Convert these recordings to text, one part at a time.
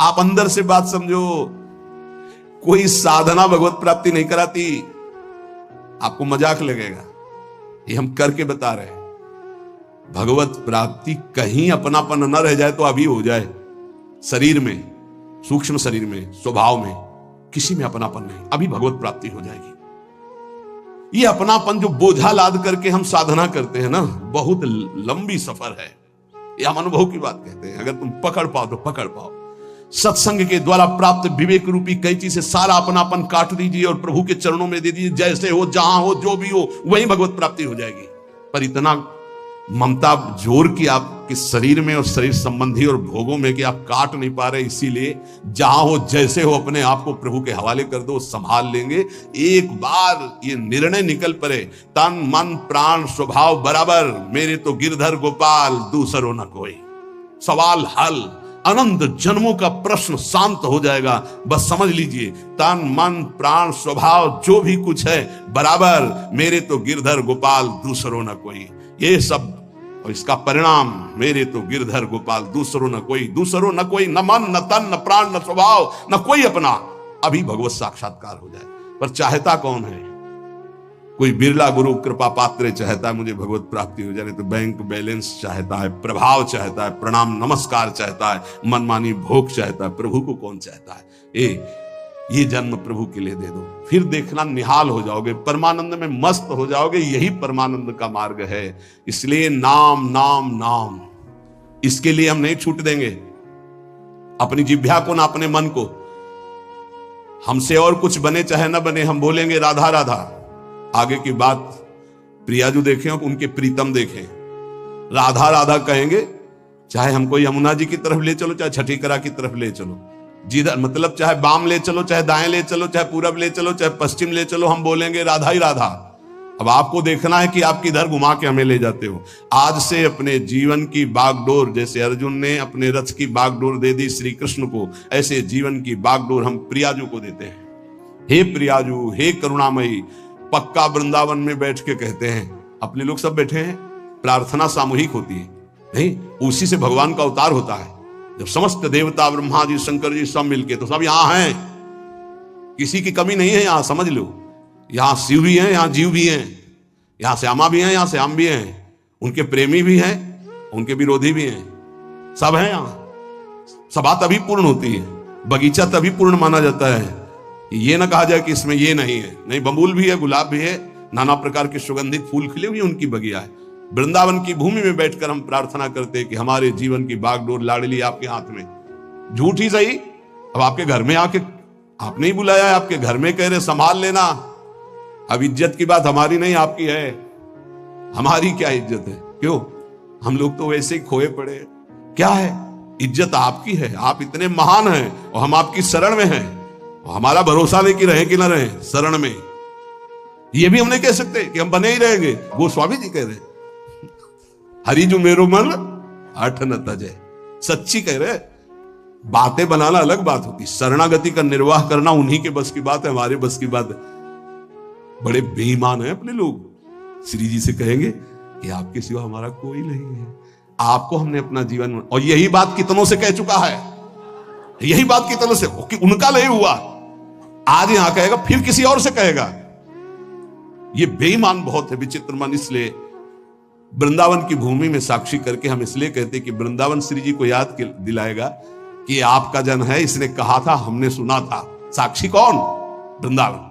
आप अंदर से बात समझो। कोई साधना भगवत प्राप्ति नहीं कराती। आपको मजाक लगेगा, ये हम करके बता रहे हैं। भगवत प्राप्ति कहीं अपनापन न रह जाए तो अभी हो जाए। शरीर में, सूक्ष्म शरीर में, स्वभाव में किसी में अपनापन नहीं, अभी भगवत प्राप्ति हो जाएगी। ये अपनापन जो बोझा लाद करके हम साधना करते हैं ना, बहुत लंबी सफर है। ये हम अनुभव की बात कहते हैं। अगर तुम पकड़ पाओ तो पकड़ पाओ। सत्संग के द्वारा प्राप्त विवेक रूपी कैंची से सारा अपनापन काट दीजिए और प्रभु के चरणों में दे दीजिए। जैसे हो, जहां हो, जो भी हो, वही भगवत प्राप्ति हो जाएगी। पर इतना ममता जोर की आपके शरीर में और शरीर संबंधी और भोगों में कि आप काट नहीं पा रहे, इसीलिए जहां हो, जैसे हो, अपने आप को प्रभु के हवाले कर दो, संभाल लेंगे। एक बार ये निर्णय निकल पड़े, तन मन प्राण स्वभाव बराबर, मेरे तो गिरधर गोपाल दूसरो न कोई। सवाल हल, अनंत जन्मों का प्रश्न शांत हो जाएगा। बस समझ लीजिए, तन मन प्राण स्वभाव जो भी कुछ है बराबर, मेरे तो गिरधर गोपाल दूसरो न कोई। ये सब और इसका परिणाम, मेरे तो गिरधर गोपाल दूसरो न कोई। दूसरो न कोई, न मन न तन न प्राण न स्वभाव न कोई अपना। अभी भगवत साक्षात्कार हो जाए। पर चाहता कौन है? कोई बिरला गुरु कृपा पात्र चाहता है मुझे भगवत प्राप्ति हो जाए, तो बैंक बैलेंस चाहता है, प्रभाव चाहता है, प्रणाम नमस्कार चाहता है, मनमानी भोग चाहता है। प्रभु को कौन चाहता है? ये जन्म प्रभु के लिए दे दो, फिर देखना निहाल हो जाओगे, परमानंद में मस्त हो जाओगे। यही परमानंद का मार्ग है। इसलिए नाम नाम नाम, इसके लिए हम नहीं छूट देंगे अपनी जिह्वा को ना अपने मन को। हमसे और कुछ बने चाहे ना बने, हम बोलेंगे राधा राधा। आगे की बात प्रियाजू देखें और उनके प्रीतम देखें, राधा राधा कहेंगे। चाहे हमको यमुना जी की तरफ ले चलो, चाहे छठीकरा की तरफ ले चलो, जिधर मतलब चाहे बाम ले चलो, चाहे दाएं ले चलो, चाहे पूरब ले चलो, चाहे पश्चिम ले चलो, हम बोलेंगे राधा ही राधा। अब आपको देखना है कि आप किधर घुमा के हमें ले जाते हो। आज से अपने जीवन की बागडोर, जैसे अर्जुन ने अपने रथ की बागडोर दे दी श्री कृष्ण को, ऐसे जीवन की बागडोर हम प्रियाजू को देते हैं। हे प्रियाजू, हे करुणामयी। पक्का वृंदावन में बैठ के कहते हैं, अपने लोग सब बैठे हैं, प्रार्थना सामूहिक होती है नहीं, उसी से भगवान का अवतार होता है। जब समस्त देवता, ब्रह्मा जी, शंकर जी सब मिलके, तो सब यहां हैं, किसी की कमी नहीं है यहां, समझ लो। यहां शिव भी हैं, यहां जीव भी हैं, यहां श्यामा भी हैं, यहां श्याम भी हैं, उनके प्रेमी भी हैं, उनके विरोधी भी हैं, सब हैं यहां। सभा तभी पूर्ण होती है, बगीचा तभी पूर्ण माना जाता है। ये ना कहा जाए कि इसमें ये नहीं है। नहीं, बबूल भी है, गुलाब भी है, नाना प्रकार के सुगंधित फूल खिले हुए उनकी बगिया है। वृंदावन की भूमि में बैठकर हम प्रार्थना करते हैं कि हमारे जीवन की बागडोर लाडली आपके हाथ में। झूठ ही सही, अब आपके घर में आके आपने ही बुलाया है, आपके घर में कह रहे संभाल लेना। अब इज्जत की बात हमारी नहीं आपकी है। हमारी क्या इज्जत है? क्यों? हम लोग तो वैसे ही खोए पड़े। क्या है? इज्जत आपकी है, आप इतने महान हैं और हम आपकी शरण में हैं। और हमारा भरोसा नहीं कि रहे कि ना रहे शरण में। ये भी हम नहीं कह सकते कि हम बने ही रहेंगे। गोस्वामी जी कह रहे, हरि जो मेरो मन हठ न तजे। सच्ची कह रहे। बातें बनाना अलग बात होती, शरणागति का निर्वाह करना उन्हीं के बस की बात है, हमारे बस की बात है। बड़े बेईमान हैं अपने लोग। श्री जी से कहेंगे कि आपके सिवा हमारा कोई नहीं है, आपको हमने अपना जीवन। और यही बात कितनों से कह चुका है, यही बात कितनों से कि उनका नहीं हुआ, आज यहां कहेगा, फिर किसी और से कहेगा। ये बेईमान बहुत है, विचित्र मन। इसलिए वृंदावन की भूमि में साक्षी करके हम इसलिए कहते कि वृंदावन श्री जी को याद दिलाएगा कि आपका जन है, इसने कहा था, हमने सुना था। साक्षी कौन? वृंदावन।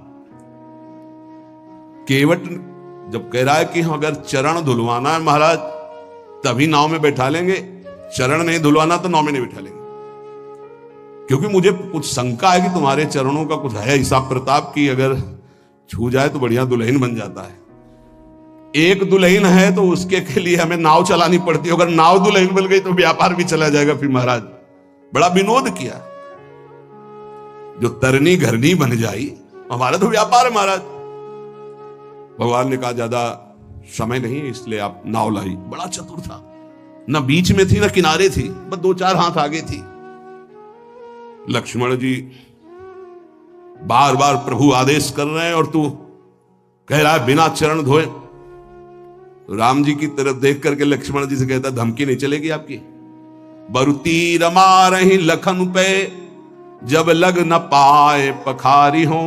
केवट जब कह रहा है कि हम अगर चरण धुलवाना है महाराज तभी नाव में बैठा लेंगे, चरण नहीं धुलवाना तो नाव में नहीं बैठा लेंगे, क्योंकि मुझे कुछ शंका है कि तुम्हारे चरणों का कुछ है ऐसा प्रताप की अगर छू जाए तो बढ़िया दुल्हन बन जाता है। एक दुल्हन है तो उसके के लिए हमें नाव चलानी पड़ती है। अगर नाव दुल्हन बन गई तो व्यापार भी चला जाएगा। फिर महाराज बड़ा विनोद किया, जो तरनी घरनी बन जाई, हमारा तो व्यापार है महाराज। भगवान ने कहा ज्यादा समय नहीं है इसलिए आप नाव लाई। बड़ा चतुर था, ना बीच में थी ना किनारे थी, बस 2-4 हाथ आगे थी। लक्ष्मण जी बार बार प्रभु आदेश कर रहे हैं और तू कह रहा है बिना चरण धोए। तो राम जी की तरफ देख करके लक्ष्मण जी से कहता, धमकी नहीं चलेगी आपकी। बरुती रमा रही लखन पे जब लग न पाए पखारी हो।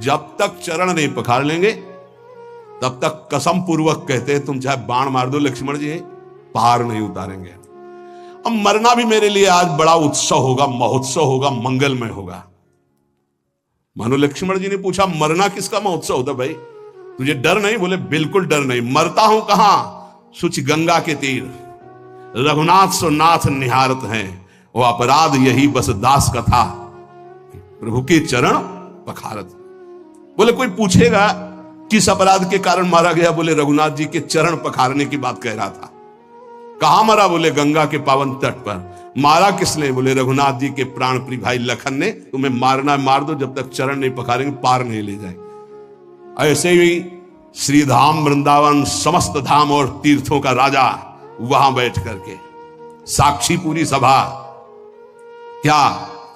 जब तक चरण नहीं पखार लेंगे तब तक कसम पूर्वक कहते हैं तुम चाहे बाण मार दो लक्ष्मण जी पार नहीं उतारेंगे। अब मरना भी मेरे लिए आज बड़ा उत्सव होगा, महोत्सव होगा, मंगलमय होगा। मानो लक्ष्मण जी ने पूछा मरना किसका महोत्सव होता भाई, तुझे डर नहीं? बोले बिल्कुल डर नहीं। मरता हूं कहां? सुच गंगा के तीर, रघुनाथ सो नाथ निहारत हैं, वो अपराध यही बस दास का था, प्रभु के चरण पखारत। बोले कोई पूछेगा किस अपराध के कारण मारा गया? बोले रघुनाथ जी के चरण पखारने की बात कह रहा था। कहां मरा? बोले गंगा के पावन तट पर। मारा किसने? बोले रघुनाथ जी के प्राण प्रिय भाई लखन ने। तुम्हें मारना मार दो, जब तक चरण नहीं पखारेंगे पार नहीं ले जाए। ऐसे ही श्री धाम वृंदावन समस्त धाम और तीर्थों का राजा वहां बैठ करके साक्षी पूरी सभा, क्या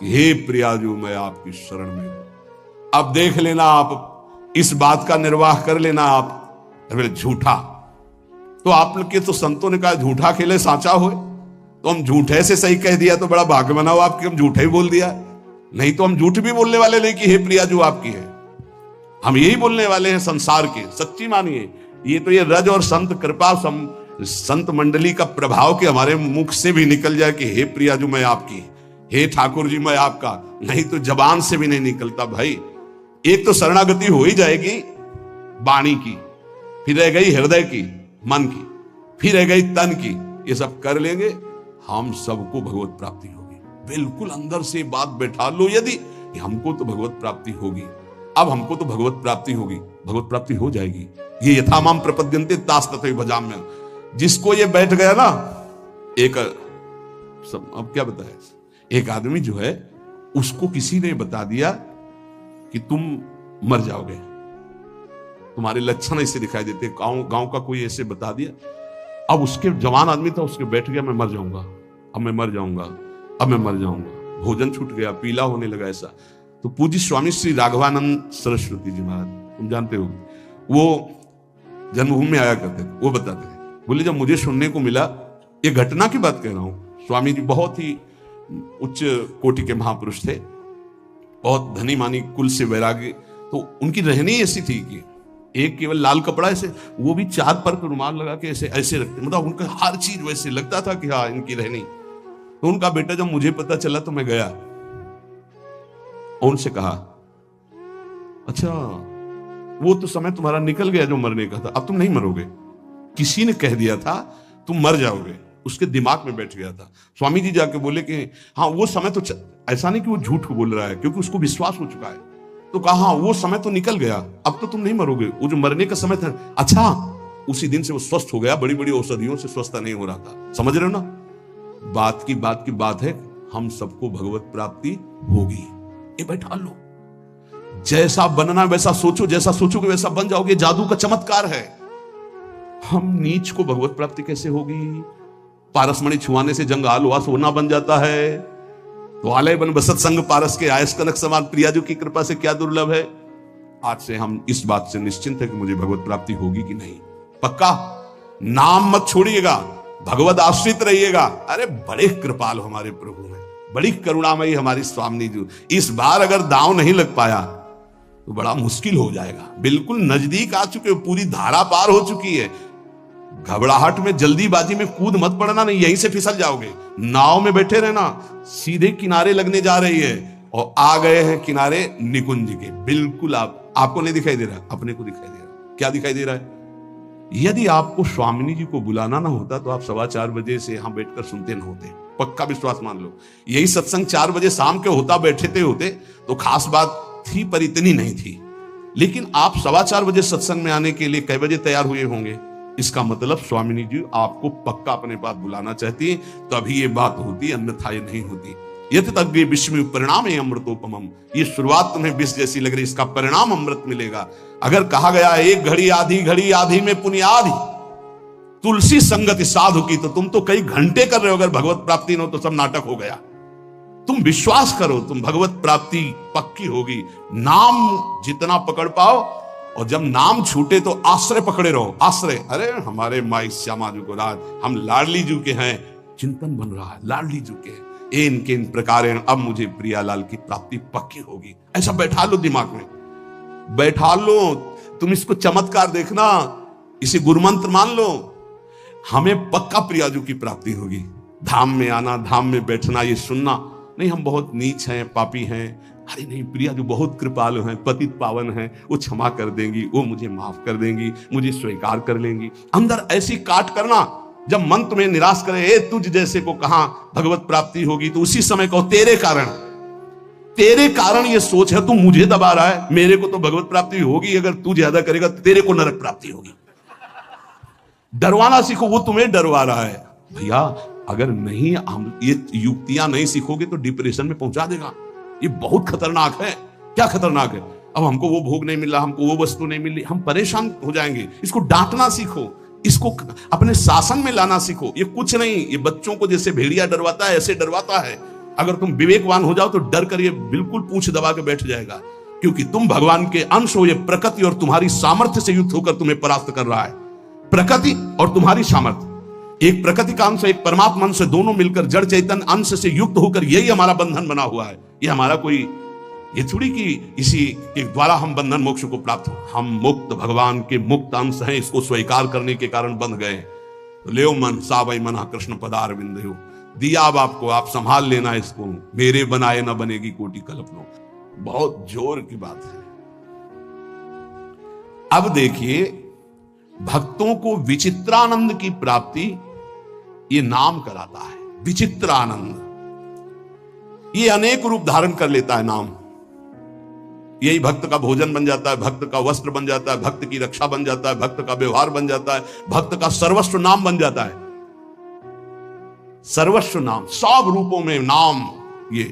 हे प्रियाजू मैं आपकी शरण में हूं। अब देख लेना आप, इस बात का निर्वाह कर लेना आप। बोले झूठा? तो आप लोग के तो संतों ने कहा झूठा खेले साचा हो, तो हम झूठे से सही कह दिया तो बड़ा भाग्य बनाओ आपके, हम झूठे ही बोल दिया। नहीं तो हम झूठ भी बोलने वाले नहीं कि हे प्रियाजू आपकी है, हम यही बोलने वाले हैं संसार के। सच्ची मानिए, ये तो ये रज और संत कृपा संत मंडली का प्रभाव के हमारे मुख से भी निकल जाए कि हे प्रियाजू मैं आपकी, हे ठाकुर जी मैं आपका, नहीं तो जबान से भी नहीं निकलता भाई। एक तो शरणागति हो ही जाएगी वाणी की, फिर रह गई हृदय की, मन की, फिर रह गई तन की। ये सब कर लेंगे हम सबको भगवत प्राप्ति होगी। बिल्कुल अंदर से बात बैठा लो यदि हमको तो भगवत प्राप्ति होगी, अब हमको तो भगवत प्राप्ति होगी, भगवत प्राप्ति हो जाएगी। ये यथामाम प्रपद्यन्ते तास तथैव भजाम्य। जिसको ये बैठ गया ना, एक सब अब क्या बताए, एक आदमी जो है उसको किसी ने बता दिया कि तुम मर जाओगे, तुम्हारे लक्षण ऐसे दिखाई देते, गांव का कोई ऐसे बता दिया। अब उसके जवान आदमी था, उसके बैठ गया मैं मर जाऊंगा, अब मैं मर जाऊंगा, अब मैं मर जाऊंगा। भोजन छूट गया, पीला होने लगा ऐसा। तो पूज्य स्वामी श्री राघवानंद सरस्वती जी महाराज, तुम जानते हो, वो जन्मभूमि में आया करते थे, वो बताते थे। बोले जब मुझे सुनने को मिला, ये घटना की बात कह रहा हूं, स्वामी जी बहुत ही उच्च कोटि के महापुरुष थे, बहुत धनी मानी कुल से वैराग्य। तो उनकी रहनी ऐसी थी कि एक केवल लाल कपड़ा ऐसे, वो भी 4 पर रुमाल लगा के ऐसे ऐसे रखते, मतलब उनका हर चीज वैसे लगता था कि हाँ इनकी रहनी। तो उनका बेटा जब मुझे पता चला तो मैं गया और उनसे कहा अच्छा वो तो समय तुम्हारा निकल गया जो मरने का था, अब तुम नहीं मरोगे, किसी ने कह दिया था तुम मर जाओगे, उसके दिमाग में बैठ गया था। स्वामी जी जाके बोले कि हाँ वो समय तो ऐसा नहीं कि वो झूठ को बोल रहा है, क्योंकि उसको विश्वास हो चुका है। तो कहा हाँ वो समय तो निकल गया, अब तो तुम नहीं मरोगे, वो जो मरने का समय था। अच्छा, उसी दिन से वो स्वस्थ हो गया, बड़ी बड़ी औषधियों से स्वस्थ नहीं हो रहा था। समझ रहे हो ना, बात की बात है, हम सबको भगवत प्राप्ति होगी। ये बैठा लो, जैसा बनना वैसा सोचो, जैसा सोचोगे वैसा बन जाओगे, जादू का चमत्कार है। हम नीच को भगवत प्राप्ति कैसे होगी? पारसमणि छुआने से जंग आलुआ सोना बन जाता है, तो आलय बन बसत संग पारस के आयस कनक समान, प्रियाजू की कृपा से क्या दुर्लभ है। आज से हम इस बात से निश्चिंत है कि मुझे भगवत प्राप्ति होगी कि नहीं। पक्का नाम मत छोड़िएगा, भगवत आश्रित रहिएगा। अरे बड़े कृपाल हमारे प्रभु हैं, बड़ी करुणामयी हमारी स्वामी जी। इस बार अगर दांव नहीं लग पाया तो बड़ा मुश्किल हो जाएगा। बिल्कुल नजदीक आ चुके, पूरी धारा पार हो चुकी है। घबराहट में जल्दीबाजी में कूद मत पड़ना, नहीं यहीं से फिसल जाओगे। नाव में बैठे रहना, सीधे किनारे लगने जा रही है और आ गए हैं किनारे निकुंज के। बिल्कुल आपको नहीं दिखाई दे रहा, अपने को दिखाई दे रहा। क्या दिखाई दे रहा है? यदि आपको स्वामिनी जी को बुलाना ना होता तो आप 4:15 बजे से यहां बैठकर सुनते न होते। पक्का विश्वास मान लो, यही सत्संग 4 बजे शाम के होता, बैठे होते तो खास बात थी, पर इतनी नहीं थी। लेकिन आप 4:15 बजे सत्संग में आने के लिए कई बजे तैयार हुए होंगे? इसका मतलब स्वामिनी जी आपको पक्का अपने पास बुलाना चाहती है, तभी ये बात होती, अन्यथा ये नहीं होती। यत तग्गे विश्व परिणाम अमृतोपमम, ये शुरुआत तुम्हें विष जैसी लग रही, इसका परिणाम अमृत मिलेगा। अगर कहा गया एक घड़ी आधी में पुण्याधि तुलसी संगति साधु की, तो तुम तो कई घंटे कर रहे हो। अगर भगवत प्राप्ति न हो तो सब नाटक हो गया। तुम विश्वास करो, तुम भगवत प्राप्ति पक्की होगी। नाम जितना पकड़ पाओ, और जब नाम छूटे तो आश्रय पकड़े रहो। आश्रय, अरे हमारे माई श्यामा जी को राज, हम लाडली जी के हैं, चिंतन बन रहा है, लाडली जी के। इन प्रकार अब मुझे प्रियालाल की प्राप्ति पक्की होगी। ऐसा बैठा लो दिमाग में, बैठा लो, तुम इसको चमत्कार देखना, इसे गुरुमंत्र मान लो, हमें पक्का प्रियाजू की प्राप्ति होगी। धाम में आना, धाम में बैठना, ये सुनना नहीं हम बहुत नीच हैं, पापी हैं, अरे नहीं, प्रियाजू बहुत कृपालु हैं, पतित पावन हैं, वो क्षमा कर देंगी, वो मुझे माफ कर देंगी, मुझे स्वीकार कर लेंगी। अंदर ऐसी काट करना, जब मन तुम्हें निराश करे, ए तुझ जैसे को कहां भगवत प्राप्ति होगी, तो उसी समय कहो तेरे कारण ये सोच है, तू मुझे दबा रहा है, मेरे को तो भगवत प्राप्ति होगी, अगर तू ज्यादा करेगा तो तेरे को नरक प्राप्ति होगी। डरवाना सीखो, वो तुम्हें डरवा रहा है। भैया अगर नहीं हम ये युक्तियां नहीं सीखोगे तो डिप्रेशन में पहुंचा देगा। ये बहुत खतरनाक है। क्या खतरनाक है? अब हमको वो भोग नहीं मिल रहा, हमको वो वस्तु नहीं मिल रही, हम परेशान हो जाएंगे। इसको डांटना सीखो, इसको अपने शासन में लाना सीखो। ये कुछ नहीं, ये बच्चों को जैसे भेड़िया डरवाता है ऐसे डरवाता है। अगर तुम विवेकवान हो जाओ तो डर कर ये बिल्कुल पूंछ दबा के बैठ जाएगा, क्योंकि तुम भगवान के अंश हो। ये प्रकृति और तुम्हारी सामर्थ्य से युक्त होकर तुम्हें परास्त कर रहा है। प्रकृति और तुम्हारी सामर्थ्य, एक प्रकृति का अंश, एक परमात्मा अंश, दोनों मिलकर जड़ चैतन्य अंश से युक्त होकर यही हमारा बंधन बना हुआ है। ये हमारा कोई ये थोड़ी कि इसी के द्वारा हम बंधन मोक्ष को प्राप्त हो। हम मुक्त भगवान के मुक्त अंश हैं, इसको स्वीकार करने के कारण बंध गए। तो ले मन सावई मना कृष्ण पदार बिंदु, दिया अब आपको, आप संभाल लेना इसको, मेरे बनाए ना बनेगी कोटि कल्पना। बहुत जोर की बात है। अब देखिए, भक्तों को विचित्रानंद की प्राप्ति ये नाम कराता है। विचित्रानंद ये अनेक रूप धारण कर लेता है नाम। यही भक्त का भोजन बन जाता है, भक्त का वस्त्र बन जाता है, भक्त की रक्षा बन जाता है, भक्त का व्यवहार बन जाता है, भक्त का सर्वस्व नाम बन जाता है। सर्वस्व नाम, सब रूपों में नाम। ये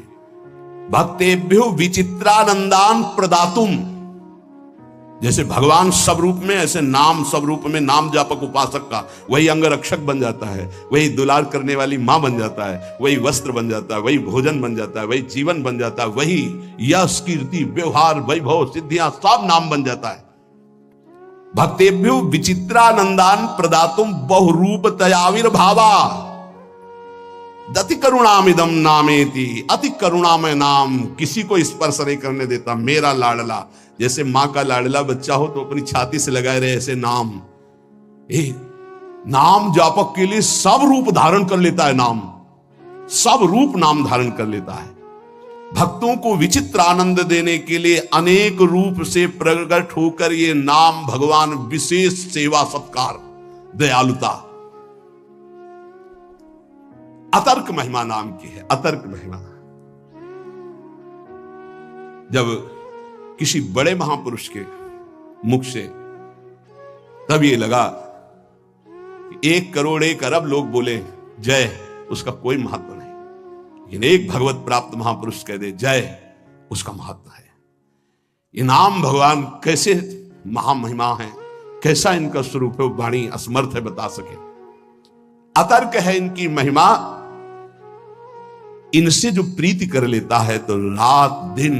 भक्तेभ्यो विचित्रानंदान प्रदातुम, जैसे भगवान सब रूप में, ऐसे नाम सब रूप में। नाम जापक उपासक का वही अंगरक्षक बन जाता है, वही दुलार करने वाली मां बन जाता है, वही वस्त्र बन जाता है, वही भोजन बन जाता है, वही जीवन बन जाता है, वही यश कीर्ति व्यवहार वैभव सिद्धियां सब नाम बन जाता है। भक्तेभ्यो विचित्रानंदान प्रदातुम बहुरूप तयाविर्भावा दति करुणामिदम नामेति, अति करुणामय नाम, किसी को स्पर्श नहीं करने देता, मेरा लाडला। जैसे मां का लाडला बच्चा हो तो अपनी छाती से लगाए रहे, ऐसे नाम। नाम जापक के लिए सब रूप धारण कर लेता है नाम, सब रूप नाम धारण कर लेता है। भक्तों को विचित्र आनंद देने के लिए अनेक रूप से प्रकट होकर ये नाम भगवान विशेष सेवा सत्कार दयालुता अतर्क महिमा नाम की है। अतर्क महिमा, जब किसी बड़े महापुरुष के मुख से तब ये लगा कि 1 करोड़ 1 अरब लोग बोले जय, उसका कोई महत्व नहीं, लेकिन एक भगवत प्राप्त महापुरुष कह दे जय, उसका महत्व है। ये नाम भगवान कैसे महामहिमा है, कैसा इनका स्वरूप है, वाणी असमर्थ है बता सके। अतर्क है इनकी महिमा। इनसे जो प्रीति कर लेता है तो रात दिन,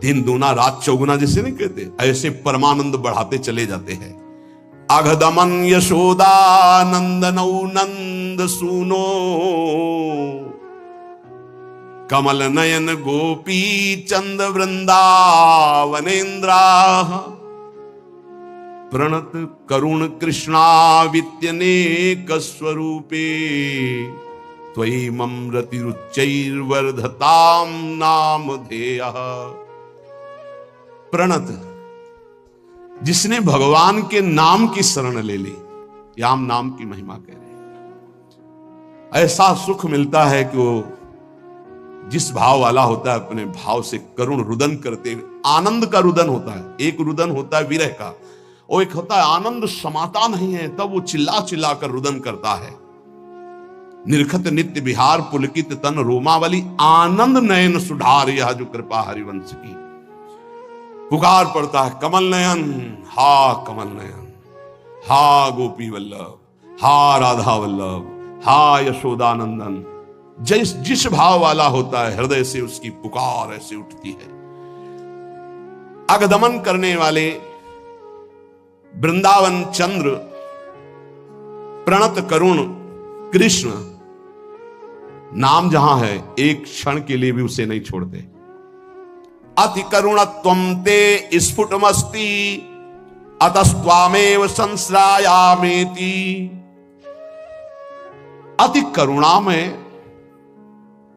दिन दूना रात चौगुना जैसे नहीं कहते, ऐसे परमानंद बढ़ाते चले जाते हैं। अघदमन यशोदानंदनौ नंद सुनो, कमल नयन गोपी चंद वृंदावनेन्द्रा, प्रणत करुण कृष्णावित्यनेक स्वरूपे, त्वयि ममृतिरुच्चैर्वर्धताम नामधेयः। प्रणत, जिसने भगवान के नाम की शरण ले ली, याम नाम की महिमा कह रहे। ऐसा सुख मिलता है कि वो जिस भाव वाला होता है अपने भाव से करुण रुदन करते, आनंद का रुदन होता है। एक रुदन होता है विरह का, और एक होता है आनंद समाता नहीं है तब वो चिल्ला चिल्ला कर रुदन करता है। निरखत नित्य विहार पुलकित तन रोमावली, आनंद नयन सुधार यह जो कृपा हरिवंश की। पुकार पड़ता है कमल नयन, हा कमल नयन, हा गोपी वल्लभ, हा राधा वल्लभ, हा यशोदानंदन। जिस भाव वाला होता है हृदय से उसकी पुकार ऐसे उठती है। अगदमन करने वाले वृंदावन चंद्र, प्रणत करुण कृष्ण, नाम जहां है एक क्षण के लिए भी उसे नहीं छोड़ते। अति करुणत्वम ते स्फुटमस्ति अतस्त्वामेव संश्रायामेति। अति करुणा में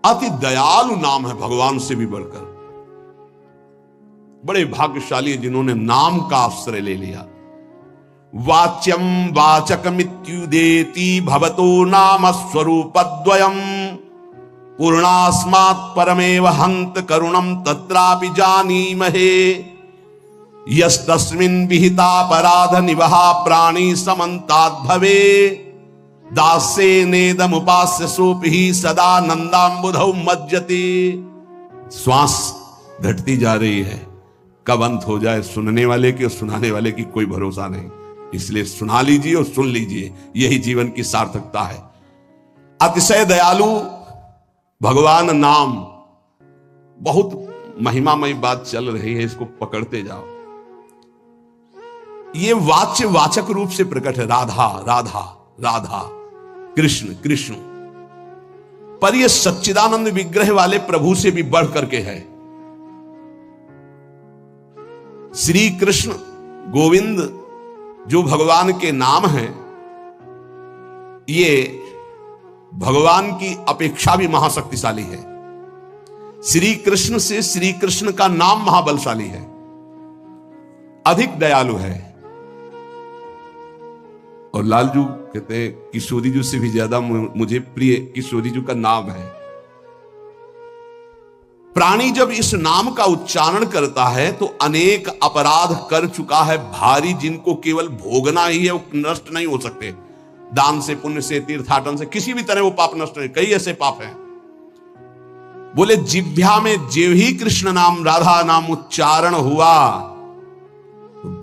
अति दयालु नाम है भगवान से भी बढ़कर। बड़े भाग्यशाली हैं जिन्होंने नाम का आश्रय ले लिया। वाच्यम वाचकमित्युदेति भवतो नाम स्वरूपद्वयम् पूर्णास्मात् परमेव हन्त करुणं तत्रापि जानीमहे। यस्तस्मिन् विहितापराध निवहा प्राणी समन्ताद् भवे दास्ये नेदमुपास्य सोपि सदा नंदांबुधौ मज्जति। श्वास घटती जा रही है, कब अंत हो जाए सुनने वाले की और सुनाने वाले की कोई भरोसा नहीं। इसलिए सुना लीजिए और सुन लीजिए, यही जीवन की सार्थकता है। अतिशय दयालु भगवान नाम, बहुत महिमामयी बात चल रही है, इसको पकड़ते जाओ। ये वाच्य वाचक रूप से प्रकट है, राधा राधा राधा, कृष्ण कृष्ण, पर यह सच्चिदानंद विग्रह वाले प्रभु से भी बढ़ करके है। श्री कृष्ण गोविंद जो भगवान के नाम हैं, ये भगवान की अपेक्षा भी महाशक्तिशाली है। श्री कृष्ण से श्री कृष्ण का नाम महाबलशाली है, अधिक दयालु है। और लालजू कहते हैं किशोरी जी से भी ज्यादा मुझे प्रिय किशोरी जी का नाम है। प्राणी जब इस नाम का उच्चारण करता है तो अनेक अपराध कर चुका है भारी, जिनको केवल भोगना ही है, वो नष्ट नहीं हो सकते। दान से, पुण्य से, तीर्थाटन से, किसी भी तरह वो पाप नष्ट नहीं। कई ऐसे पाप हैं। बोले जिह्वा में जेव ही कृष्ण नाम राधा नाम उच्चारण हुआ,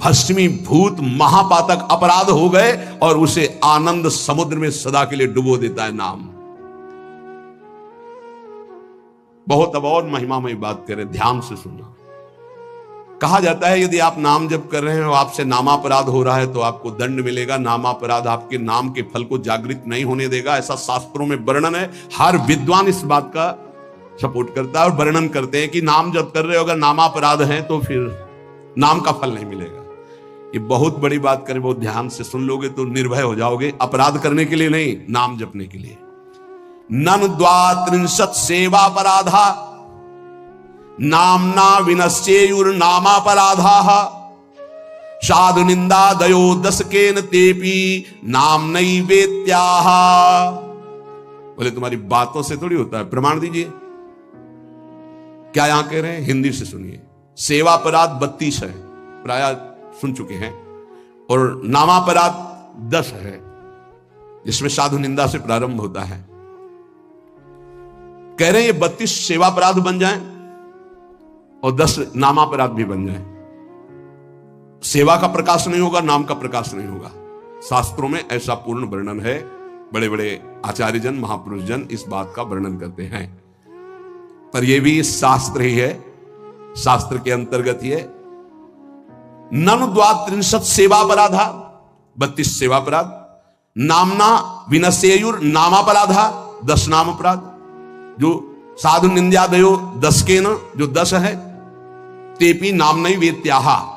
भस्मीभूत महापातक अपराध हो गए और उसे आनंद समुद्र में सदा के लिए डुबो देता है नाम। बहुत अब और महिमामयी बात करें, ध्यान से सुनना। कहा जाता है यदि आप नाम जप कर रहे हो, आपसे नामापराध हो रहा है तो आपको दंड मिलेगा। नामापराध आपके नाम के फल को जागृत नहीं होने देगा, ऐसा शास्त्रों में वर्णन है। हर विद्वान इस बात का सपोर्ट करता है और वर्णन करते हैं कि नाम जप कर रहे हो, अगर नामापराध है तो फिर नाम का फल नहीं मिलेगा। ये बहुत बड़ी बात करें, बहुत ध्यान से सुन लोगे तो निर्भय हो जाओगे। अपराध करने के लिए नहीं, नाम जपने के लिए। ननु द्वात्रिंशत् सेवापराधा नामना विनश्येयुर्नामापराधाः साधु निंदादयो दशकेन तेपि नाम्नैवेत्याः। बोले तुम्हारी बातों से थोड़ी होता है, प्रमाण दीजिए। क्या यहां कह रहे हैं, हिंदी से सुनिए। सेवापराध 32 है, प्राय सुन चुके हैं, और नामापराध 10 है, जिसमें साधु निंदा से प्रारंभ होता है। कह रहे हैं ये 32 सेवापराध बन जाएं और 10 नामापराध भी बन जाएं। सेवा का प्रकाश नहीं होगा, नाम का प्रकाश नहीं होगा। शास्त्रों में ऐसा पूर्ण वर्णन है। बड़े बड़े आचार्यजन, महापुरुष जन इस बात का वर्णन करते हैं। पर यह भी शास्त्र ही है, शास्त्र के अंतर्गत ही है। ननु द्वात्रिंशत् सेवापराधा, 32 सेवापराध। नामना विनश्येयुर नामापराधा, 10 नाम अपराध। जो साधु निंद्यादयो 10 के न, जो 10 है। तेपि नाम्नैवेत्याः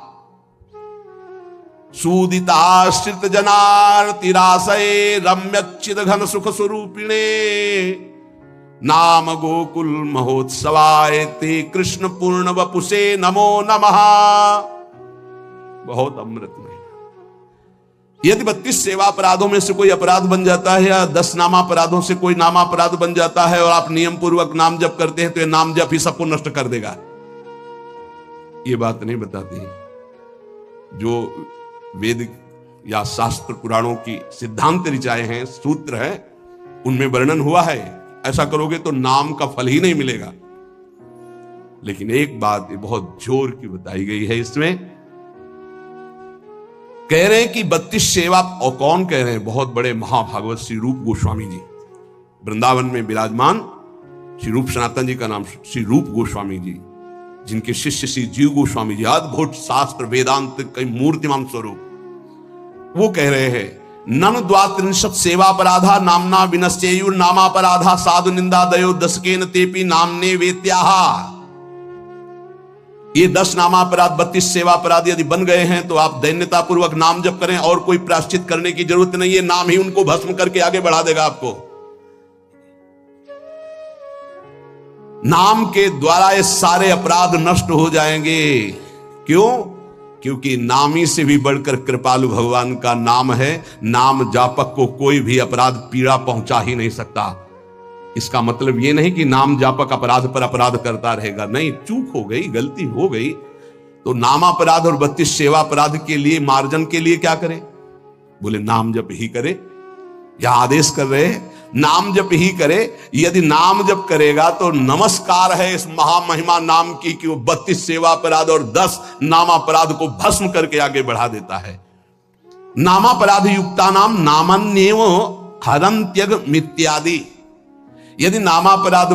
सूदिताश्रित जनार्तिराशये रम्यच्चिद घन सुख स्वरूपिणे नाम गोकुल महोत्सवाय ते कृष्ण पूर्ण वपुषे नमो नमः। बहुत अमृतमय। यदि 32 सेवा अपराधों में से कोई अपराध बन जाता है या 10 नामापराधों से कोई नामापराध बन जाता है और आप नियम पूर्वक नाम जप करते हैं तो ये नाम जप ही सबको नष्ट कर देगा। ये बात नहीं बताती जो वेद या शास्त्र पुराणों की सिद्धांत ऋचाएं हैं, सूत्र हैं, उनमें वर्णन हुआ है। ऐसा करोगे तो नाम का फल ही नहीं मिलेगा। लेकिन एक बात बहुत जोर की बताई गई है इसमें, कह रहे हैं कि 32 सेवा, और कौन कह रहे हैं, बहुत बड़े महाभागवत श्री रूप गोस्वामी जी, वृंदावन में विराजमान श्री रूप सनातन जी का नाम श्री रूप गोस्वामी जी, जिनके शिष्य श्री जीव गोस्वामी जी, अद्भुत शास्त्र वेदांत कई मूर्तिमान स्वरूप, वो कह रहे हैं नन द्वात्रिंशत सेवापराधा नामना विनश्चेयुर नामापराधा साधु निंदा दयो दशकेन तेपि नामने वेत्याहा। ये 10 नामापराध 32 सेवापराध यदि बन गए हैं तो आप दैन्यता पूर्वक नाम जप करें और कोई प्रायश्चित करने की जरूरत नहीं है। नाम ही उनको भस्म करके आगे बढ़ा देगा आपको। नाम के द्वारा ये सारे अपराध नष्ट हो जाएंगे। क्यों? क्योंकि नामी से भी बढ़कर कृपालु भगवान का नाम है। नाम जापक को कोई भी अपराध पीड़ा पहुंचा ही नहीं सकता। इसका मतलब यह नहीं कि नाम जापक अपराध पर अपराध करता रहेगा। नहीं, चूक हो गई, गलती हो गई तो नामापराध और 32 सेवा अपराध के लिए मार्जन के लिए क्या करें? बोले नाम जप ही करे। यह आदेश कर रहे हैं नाम जप ही करे। यदि नाम जप करेगा तो नमस्कार है इस महामहिमा नाम की कि वो 32 सेवा अपराध और 10 नामापराध को भस्म करके आगे बढ़ा देता है। नामापराध युक्ता नाम नामन्येव हरन्त्यग मित्यादि। यदि नामापराध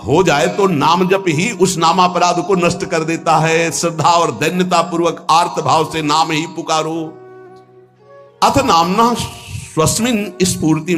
हो जाए तो नाम जप ही उस नामापराध को नष्ट कर देता है। श्रद्धा और दैन्यता पूर्वक आर्त भाव से नाम ही पुकारो। अथ नामना स्वस्मिन स्फूर्ति